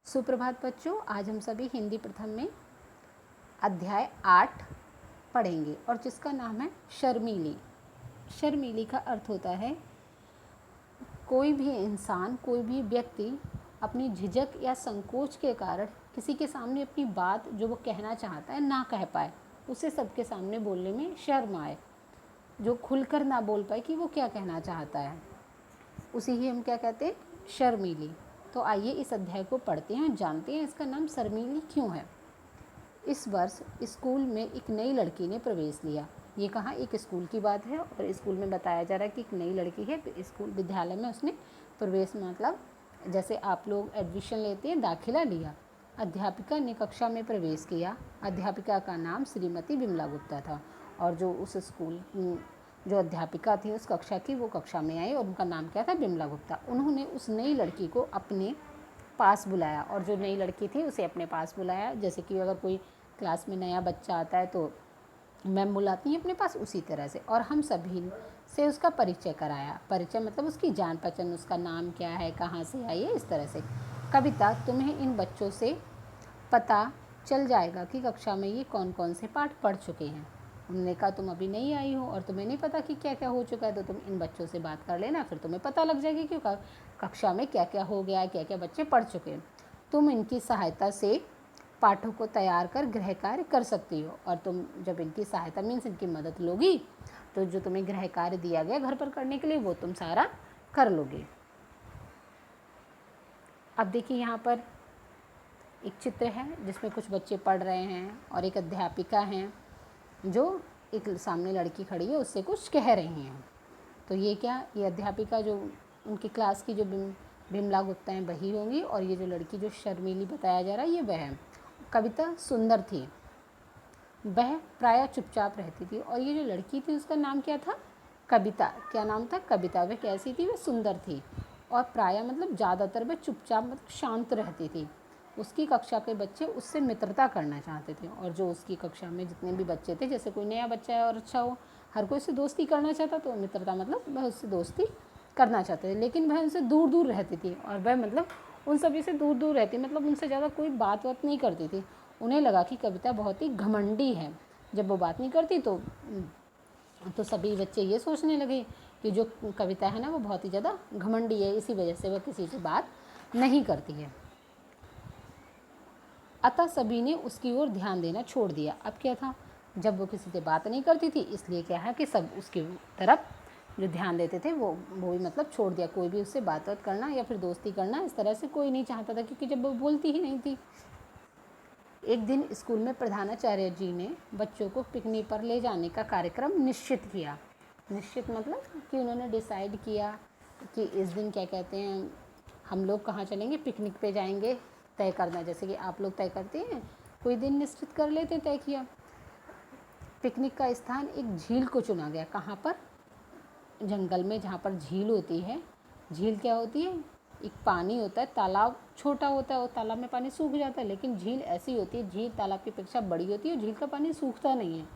सुप्रभात बच्चों, आज हम सभी हिंदी प्रथम में अध्याय 8 पढ़ेंगे और जिसका नाम है शर्मीली। शर्मीली का अर्थ होता है कोई भी इंसान, कोई भी व्यक्ति अपनी झिझक या संकोच के कारण किसी के सामने अपनी बात जो वो कहना चाहता है ना कह पाए, उसे सबके सामने बोलने में शर्म आए, जो खुलकर ना बोल पाए कि वो क्या कहना चाहता है, उसी ही हम क्या कहते हैं, शर्मीली। तो आइए इस अध्याय को पढ़ते हैं और जानते हैं इसका नाम शर्मीली क्यों है। इस वर्ष स्कूल में एक नई लड़की ने प्रवेश लिया। ये कहाँ, एक स्कूल की बात है और स्कूल में बताया जा रहा है कि एक नई लड़की है, स्कूल विद्यालय में उसने प्रवेश, मतलब जैसे आप लोग एडमिशन लेते हैं, दाखिला लिया। अध्यापिका ने कक्षा में प्रवेश किया। अध्यापिका का नाम श्रीमती विमला गुप्ता था और जो उस स्कूल जो अध्यापिका थी उस कक्षा की, वो कक्षा में आई और उनका नाम क्या था, विमला गुप्ता। उन्होंने उस नई लड़की को अपने पास बुलाया और जो नई लड़की थी उसे अपने पास बुलाया। जैसे कि अगर कोई क्लास में नया बच्चा आता है तो मैम बुलाती हैं अपने पास, उसी तरह से। और हम सभी से उसका परिचय कराया। परिचय मतलब उसकी जान पहचान, उसका नाम क्या है, कहाँ से आई है, इस तरह से। कविता, तुम्हें इन बच्चों से पता चल जाएगा कि कक्षा में ये कौन कौन से पाठ पढ़ चुके हैं। उन्होंने कहा तुम अभी नहीं आई हो और तुम्हें नहीं पता कि क्या क्या हो चुका है, तो तुम इन बच्चों से बात कर लेना, फिर तुम्हें पता लग जाएगी कि कक्षा में क्या क्या हो गया है, क्या क्या बच्चे पढ़ चुके हैं। तुम इनकी सहायता से पाठों को तैयार कर गृह कार्य कर सकती हो। और तुम जब इनकी सहायता मीन्स इनकी मदद लोगी तो जो तुम्हें गृह कार्य दिया गया घर पर करने के लिए वो तुम सारा कर लोगे। अब देखिए यहाँ पर एक चित्र है जिसमें कुछ बच्चे पढ़ रहे हैं और एक अध्यापिका हैं जो एक सामने लड़की खड़ी है उससे कुछ कह रही हैं। तो ये क्या, ये अध्यापिका जो उनकी क्लास की जो विमला गुप्ता हैं वही होंगी और ये जो लड़की जो शर्मीली बताया जा रहा है ये वह है। कविता सुंदर थी, वह प्रायः चुपचाप रहती थी। और ये जो लड़की थी उसका नाम क्या था, कविता। क्या नाम था, कविता। वह कैसी थी, वह सुंदर थी और प्रायः मतलब ज़्यादातर वह चुपचाप मतलब शांत रहती थी। उसकी कक्षा के बच्चे उससे मित्रता करना चाहते थे और जो उसकी कक्षा में जितने भी बच्चे थे, जैसे कोई नया बच्चा है और अच्छा हो, हर कोई उससे दोस्ती करना चाहता, तो मित्रता मतलब वह उससे दोस्ती करना चाहते थे। लेकिन वह उनसे दूर दूर रहती थी और वह मतलब उन सभी से दूर दूर रहती, मतलब उनसे ज़्यादा कोई बात नहीं करती थी। उन्हें लगा कि कविता बहुत ही घमंडी है। जब वो बात नहीं करती तो सभी बच्चे ये सोचने लगे कि जो कविता है ना वो बहुत ही ज़्यादा घमंडी है, इसी वजह से वह किसी से बात नहीं करती है। अतः सभी ने उसकी ओर ध्यान देना छोड़ दिया। अब क्या था, जब वो किसी से बात नहीं करती थी इसलिए क्या है कि सब उसकी तरफ जो ध्यान देते थे वो भी मतलब छोड़ दिया। कोई भी उससे बात करना या फिर दोस्ती करना इस तरह से कोई नहीं चाहता था, क्योंकि जब वो बोलती ही नहीं थी। एक दिन स्कूल में प्रधानाचार्य जी ने बच्चों को पिकनिक पर ले जाने का कार्यक्रम निश्चित किया। निश्चित मतलब कि उन्होंने डिसाइड किया कि इस दिन क्या कहते हैं, हम लोग कहाँ चलेंगे, पिकनिक पे जाएंगे, तय करना। जैसे कि आप लोग तय करते हैं, कोई दिन निश्चित कर लेते, तय किया। पिकनिक का स्थान एक झील को चुना गया। कहाँ पर, जंगल में जहाँ पर झील होती है। झील क्या होती है, एक पानी होता है, तालाब छोटा होता है और तालाब में पानी सूख जाता है, लेकिन झील ऐसी होती है, झील तालाब की अपेक्षा बड़ी होती है और झील का पानी सूखता नहीं है,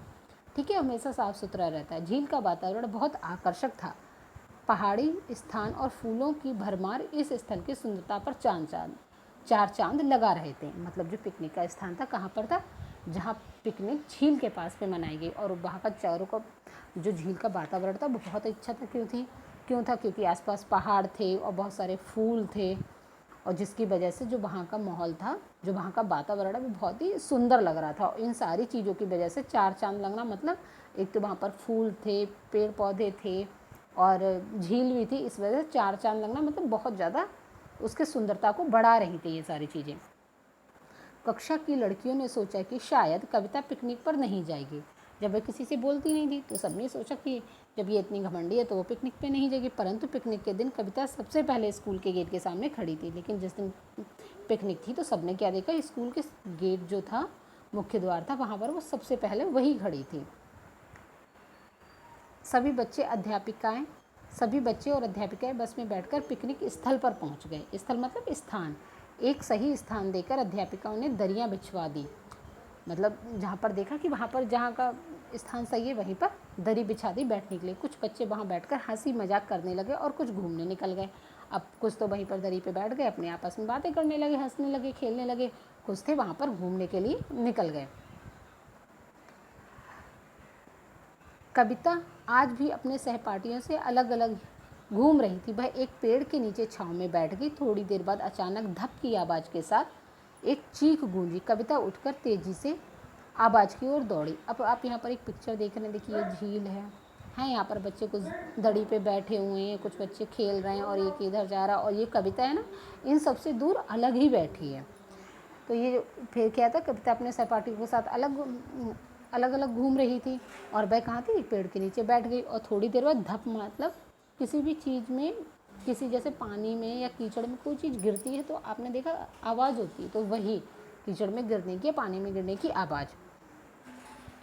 ठीक है, हमेशा साफ़ सुथरा रहता है। झील का वातावरण बहुत आकर्षक था। पहाड़ी स्थान और फूलों की भरमार इस स्थल की सुंदरता पर चार चांद लगा रहे थे। मतलब जो पिकनिक का स्थान था कहाँ पर था, जहाँ पिकनिक झील के पास में मनाई गई और वहाँ का चारों का जो झील का वातावरण था वो बहुत अच्छा था। क्यों था, क्योंकि आसपास पहाड़ थे और बहुत सारे फूल थे और जिसकी वजह से जो वहाँ का माहौल था, जो वहाँ का वातावरण है वो बहुत ही सुंदर लग रहा था। और इन सारी चीज़ों की वजह से चार चांद लगना मतलब एक तो वहाँ पर फूल थे, पेड़ पौधे थे और झील भी थी, इस वजह से चार चांद लगना मतलब बहुत ज़्यादा उसके सुंदरता को बढ़ा रही थी ये सारी चीज़ें। कक्षा की लड़कियों ने सोचा कि शायद कविता पिकनिक पर नहीं जाएगी। जब वह किसी से बोलती नहीं थी तो सबने सोचा कि जब ये इतनी घमंडी है तो वो पिकनिक पे नहीं जाएगी। परंतु पिकनिक के दिन कविता सबसे पहले स्कूल के गेट के सामने खड़ी थी। लेकिन जिस दिन पिकनिक थी तो सबने क्या देखा, स्कूल के गेट जो था, मुख्य द्वार था, वहाँ पर वो सबसे पहले वही खड़ी थी। सभी बच्चे और अध्यापिकाएं बस में बैठकर पिकनिक स्थल पर पहुंच गए। स्थल मतलब स्थान। एक सही स्थान देकर अध्यापिकाओं ने दरियां बिछवा दी। मतलब जहाँ पर देखा कि वहाँ पर जहाँ का स्थान सही है वहीं पर दरी बिछा दी बैठने के लिए। कुछ बच्चे वहाँ बैठकर हंसी मजाक करने लगे और कुछ घूमने निकल गए। अब कुछ तो वहीं पर दरी पे बैठ गए, अपने आपस में बातें करने लगे, हंसने लगे, खेलने लगे। कुछ थे वहाँ पर घूमने के लिए निकल गए। कविता आज भी अपने सहपाठियों से अलग अलग घूम रही थी। वह एक पेड़ के नीचे छाँव में बैठ गई। थोड़ी देर बाद अचानक धप की आवाज़ के साथ एक चीख गूंजी। कविता उठकर तेज़ी से आवाज़ की ओर दौड़ी। अब आप यहाँ पर एक पिक्चर देख रहे हैं, देखिए झील है यहाँ पर बच्चे कुछ दड़ी पे बैठे हुए हैं, कुछ बच्चे खेल रहे हैं और एक इधर जा रहा है, और ये कविता है ना, इन सबसे दूर अलग ही बैठी है। तो ये फिर क्या था, कविता अपने सहपाठियों के साथ अलग अलग घूम रही थी और वह कहाँ थी, एक पेड़ के नीचे बैठ गई। और थोड़ी देर बाद धप, मतलब किसी भी चीज़ में, किसी जैसे पानी में या कीचड़ में कोई चीज़ गिरती है तो आपने देखा आवाज़ होती है, तो वही कीचड़ में गिरने की, पानी में गिरने की आवाज़।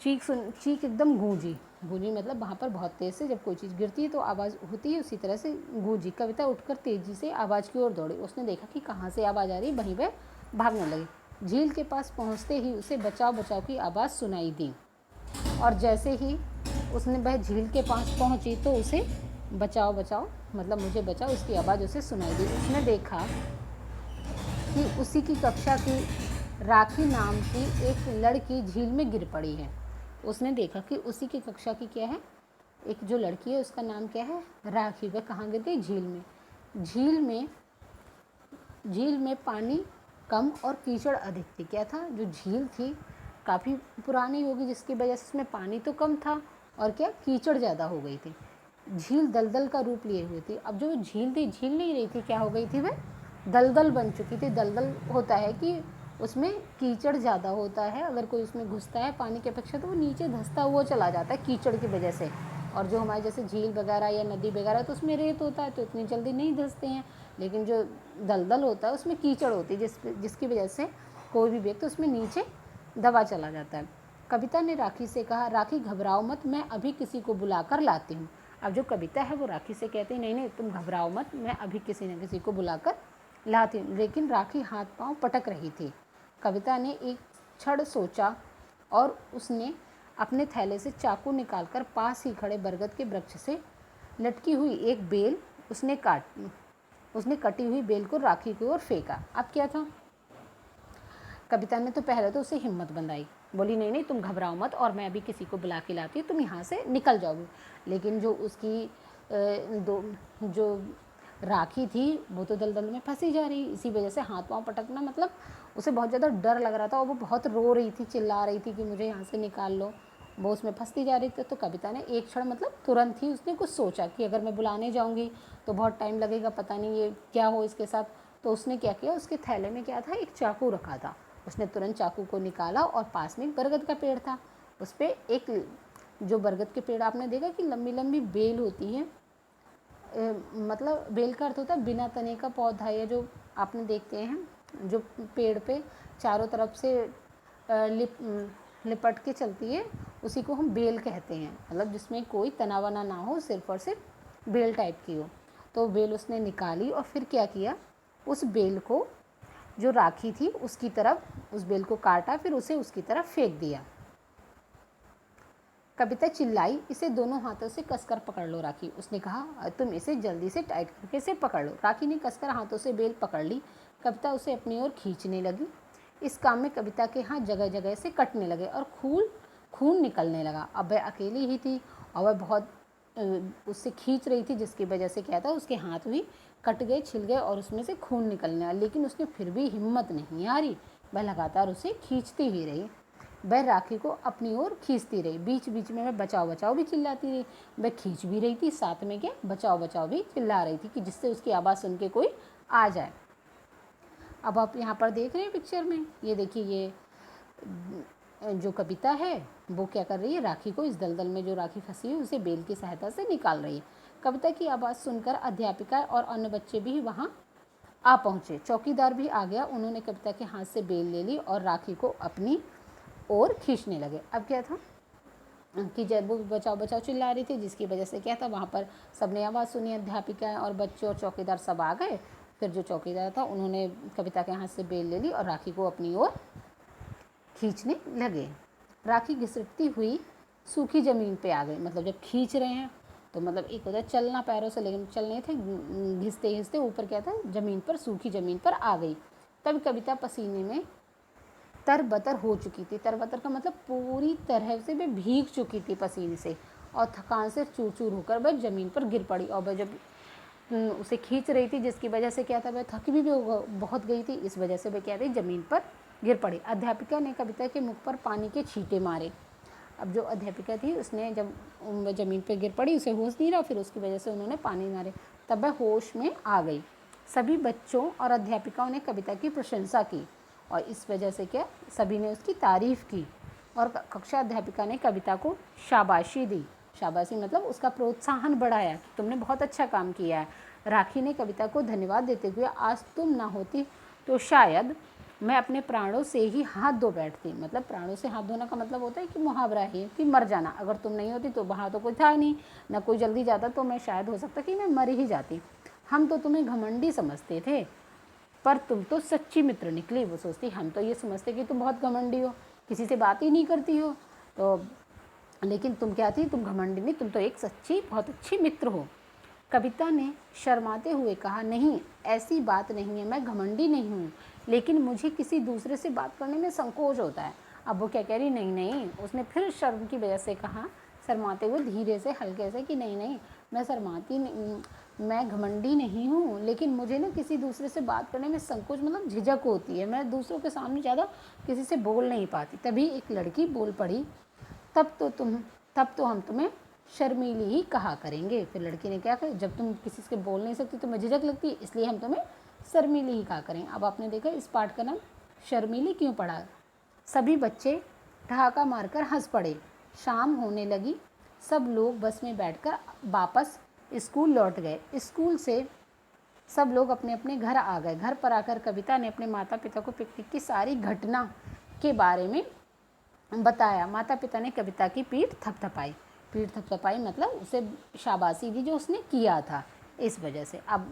चीख एकदम गूंजी मतलब वहाँ पर बहुत तेज़ से जब कोई चीज़ गिरती है तो आवाज़ होती है, उसी तरह से गूंजी। कविता उठकर तेज़ी से आवाज़ की ओर दौड़ी। उसने देखा कि कहाँ से आवाज़ आ रही, वहीं वह भागने लगी। झील के पास पहुँचते ही उसे बचाओ बचाओ की आवाज़ सुनाई दी, और जैसे ही उसने वह झील के पास पहुँची तो उसे बचाओ बचाओ, मतलब मुझे बचाओ, उसकी आवाज़ उसे सुनाई दी। उसने देखा कि उसी की कक्षा की राखी नाम की एक लड़की झील में गिर पड़ी है। उसने देखा कि उसी की कक्षा की क्या है, एक जो लड़की है उसका नाम क्या है, राखी। वह कहाँ गिर गई, झील में। झील में पानी कम और कीचड़ अधिक थी। क्या था, जो झील थी काफ़ी पुरानी होगी, जिसकी वजह से उसमें पानी तो कम था और क्या, कीचड़ ज़्यादा हो गई थी। झील दलदल का रूप लिए हुई थी। अब जो झील थी, झील नहीं रही थी, क्या हो गई थी, वह दलदल बन चुकी थी। दलदल होता है कि उसमें कीचड़ ज़्यादा होता है, अगर कोई उसमें घुसता है पानी की अपेक्षा तो वो नीचे धंसता हुआ चला जाता है कीचड़ की वजह से। और जो हमारे जैसे झील वगैरह या नदी वगैरह तो उसमें रेत होता है तो इतनी जल्दी नहीं धंसते हैं, लेकिन जो दलदल होता है उसमें कीचड़ होती है, जिसकी वजह से कोई भी व्यक्ति उसमें नीचे दबा चला जाता है। कविता ने राखी से कहा, राखी घबराओ मत, मैं अभी किसी को बुला कर लाती हूँ। अब जो कविता है वो राखी से कहती है, नहीं नहीं तुम घबराओ मत, मैं अभी किसी न किसी को बुलाकर लाती हूँ। लेकिन राखी हाथ पांव पटक रही थी। कविता ने एक क्षण सोचा और उसने अपने थैले से चाकू निकालकर पास ही खड़े बरगद के वृक्ष से लटकी हुई एक बेल उसने कटी हुई बेल को राखी की ओर फेंका। अब क्या था, कविता ने तो पहले तो उसे हिम्मत बंधाई, बोली नहीं नहीं तुम घबराओ मत और मैं अभी किसी को बुला के लाती हूँ, तुम यहाँ से निकल जाओगी। लेकिन जो उसकी जो राखी थी वो तो दलदल में फंसी जा रही, इसी वजह से हाथ पांव पटकना, मतलब उसे बहुत ज़्यादा डर लग रहा था और वो बहुत रो रही थी, चिल्ला रही थी कि मुझे यहाँ से निकाल लो। वो उसमें फंसती जा रही थी। तो कविता ने एक क्षण, मतलब तुरंत ही उसने कुछ सोचा कि अगर मैं बुलाने जाऊँगी तो बहुत टाइम लगेगा, पता नहीं ये क्या हो इसके साथ। तो उसने क्या किया, उसके थैले में क्या था, एक चाकू रखा था। उसने तुरंत चाकू को निकाला और पास में एक बरगद का पेड़ था, उस पर एक, जो बरगद के पेड़ आपने देखा कि लंबी लंबी बेल होती है, मतलब बेल का अर्थ होता है बिना तने का पौधा, या जो आपने देखते हैं जो पेड़ पे चारों तरफ से लिपट के चलती है, उसी को हम बेल कहते हैं, मतलब जिसमें कोई तना वना ना हो, सिर्फ और सिर्फ बेल टाइप की हो। तो बेल उसने निकाली और फिर क्या किया, उस बेल को, जो राखी थी उसकी तरफ, उस बेल को काटा, फिर उसे उसकी तरफ फेंक दिया। कविता चिल्लाई, इसे दोनों हाथों से कसकर पकड़ लो राखी। उसने कहा, तुम इसे जल्दी से टाइट करके इसे पकड़ लो। राखी ने कसकर हाथों से बेल पकड़ ली। कविता उसे अपनी ओर खींचने लगी। इस काम में कविता के हाथ जगह जगह से कटने लगे और खून निकलने लगा। अब वह अकेली ही थी और वह बहुत उससे खींच रही थी, जिसकी वजह से क्या था, उसके हाथ भी कट गए, छिल गए और उसमें से खून निकलने लगा। लेकिन उसने फिर भी हिम्मत नहीं हारी, वह लगातार उसे खींचती ही रही। वह राखी को अपनी ओर खींचती रही। बीच बीच में वह बचाओ बचाओ भी चिल्लाती रही। वह खींच भी रही थी, साथ में क्या, बचाओ बचाओ भी चिल्ला रही थी कि जिससे उसकी आवाज़ सुन के कोई आ जाए। अब आप यहाँ पर देख रहे हैं पिक्चर में, ये देखिए, ये जो कविता है वो क्या कर रही है, राखी को, इस दलदल में जो राखी फंसी है उसे बेल की सहायता से निकाल रही है। कविता की आवाज़ सुनकर अध्यापिका और अन्य बच्चे भी वहाँ आ पहुँचे। चौकीदार भी आ गया। उन्होंने कविता के हाथ से बेल ले ली और राखी को अपनी और खींचने लगे। अब क्या था कि जब वो बचाओ बचाओ चिल्ला रही थी, जिसकी वजह से क्या था, वहाँ पर सबने आवाज़ सुनी, अध्यापिका और बच्चे और चौकीदार सब आ गए। फिर जो चौकीदार था उन्होंने कविता के हाथ से बेल ले ली और राखी को अपनी ओर खींचने लगे। राखी घिसटती हुई सूखी ज़मीन पे आ गई, मतलब जब खींच रहे हैं तो मतलब एक होता है चलना पैरों से, लेकिन चल नहीं थे, घिसते घिसते ऊपर क्या था, ज़मीन पर, सूखी ज़मीन पर आ गई। तब कविता पसीने में तरबतर हो चुकी थी। तरबतर का मतलब पूरी तरह से वह भीग चुकी थी पसीने से, और थकान से चूर चूर होकर वह ज़मीन पर गिर पड़ी। और वह जब उसे खींच रही थी, जिसकी वजह से क्या था, वह थक भी बहुत गई थी, इस वजह से वह क्या थी, ज़मीन पर गिर पड़ी। अध्यापिका ने कविता के मुख पर पानी के छींटे मारे। अब जो अध्यापिका थी उसने जब वह ज़मीन पर गिर पड़ी, उसे होश नहीं रहा, फिर उसकी वजह से उन्होंने पानी मारे, तब वह होश में आ गई। सभी बच्चों और अध्यापिकाओं ने कविता की प्रशंसा की, और इस वजह से क्या, सभी ने उसकी तारीफ़ की, और कक्षा अध्यापिका ने कविता को शाबाशी दी। शाबाशी मतलब उसका प्रोत्साहन बढ़ाया कि तुमने बहुत अच्छा काम किया है। राखी ने कविता को धन्यवाद देते हुए, आज तुम ना होती तो शायद मैं अपने प्राणों से ही हाथ धो बैठती। मतलब प्राणों से हाथ धोना का मतलब होता है कि मुहावरा है कि मर जाना। अगर तुम नहीं होती तो वहाँ तो कोई था नहीं, ना कोई जल्दी जाता, तो मैं शायद हो सकता कि मैं मर ही जाती। हम तो तुम्हें घमंडी समझते थे, पर तुम तो सच्ची मित्र निकली। वो सोचती, हम तो ये समझते कि तुम बहुत घमंडी हो, किसी से बात ही नहीं करती हो, तो लेकिन तुम क्या थी, तुम घमंडी नहीं, तुम तो एक सच्ची बहुत अच्छी मित्र हो। कविता ने शर्माते हुए कहा, नहीं, ऐसी बात नहीं है, मैं घमंडी नहीं हूँ, लेकिन मुझे किसी दूसरे से बात करने में संकोच होता है। अब वो क्या कह रही, नहीं नहीं, उसने फिर शर्म की वजह से कहा, शर्माते हुए धीरे से, हल्के से, कि नहीं नहीं, मैं शर्माती नहीं, मैं घमंडी नहीं हूँ, लेकिन मुझे ना किसी दूसरे से बात करने में संकोच, मतलब झिझक होती है, मैं दूसरों के सामने ज़्यादा किसी से बोल नहीं पाती। तभी एक लड़की बोल पड़ी, तब तो हम तुम्हें शर्मीली ही कहा करेंगे। फिर लड़की ने क्या कहा, जब तुम किसी से बोल नहीं सकती, तुम्हें झिझक लगती है, इसलिए हम तुम्हें शर्मीली ही कहा करेंगे। अब आपने देखा इस पाठ का नाम शर्मीली क्यों पड़ा। सभी बच्चे ठहाका मारकर हंस पड़े। शाम होने लगी, सब लोग बस में बैठकर वापस स्कूल लौट गए। स्कूल से सब लोग अपने अपने घर आ गए। घर पर आकर कविता ने अपने माता पिता को पिकनिक की सारी घटना के बारे में बताया। माता पिता ने कविता की पीठ थपथपाई। पीठ थपथपाई मतलब उसे शाबाशी दी जो उसने किया था, इस वजह से। अब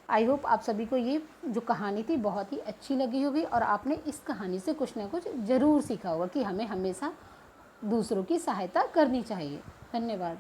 आई होप आप सभी को ये जो कहानी थी बहुत ही अच्छी लगी होगी, और आपने इस कहानी से कुछ ना कुछ ज़रूर सीखा होगा कि हमें हमेशा दूसरों की सहायता करनी चाहिए। धन्यवाद।